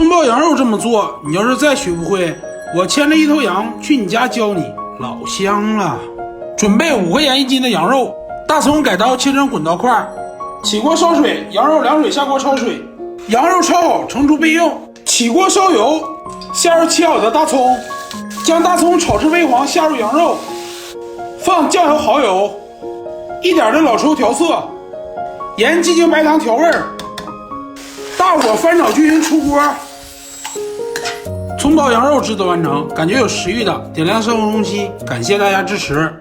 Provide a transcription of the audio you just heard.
葱爆羊肉这么做，你要是再学不会，我牵着一头羊去你家教你，老香了。准备5块钱1斤的羊肉，大葱改刀切成滚刀块，起锅烧水，羊肉凉水下锅焯水，羊肉焯好盛出备用。起锅烧油，下入切好的大葱，将大葱炒至微黄，下入羊肉，放酱油、蚝油，一点的老抽调色，盐、鸡精、白糖调味儿。大火翻炒均匀出锅，葱爆羊肉制作完成，感觉有食欲的点亮生活中期，感谢大家支持。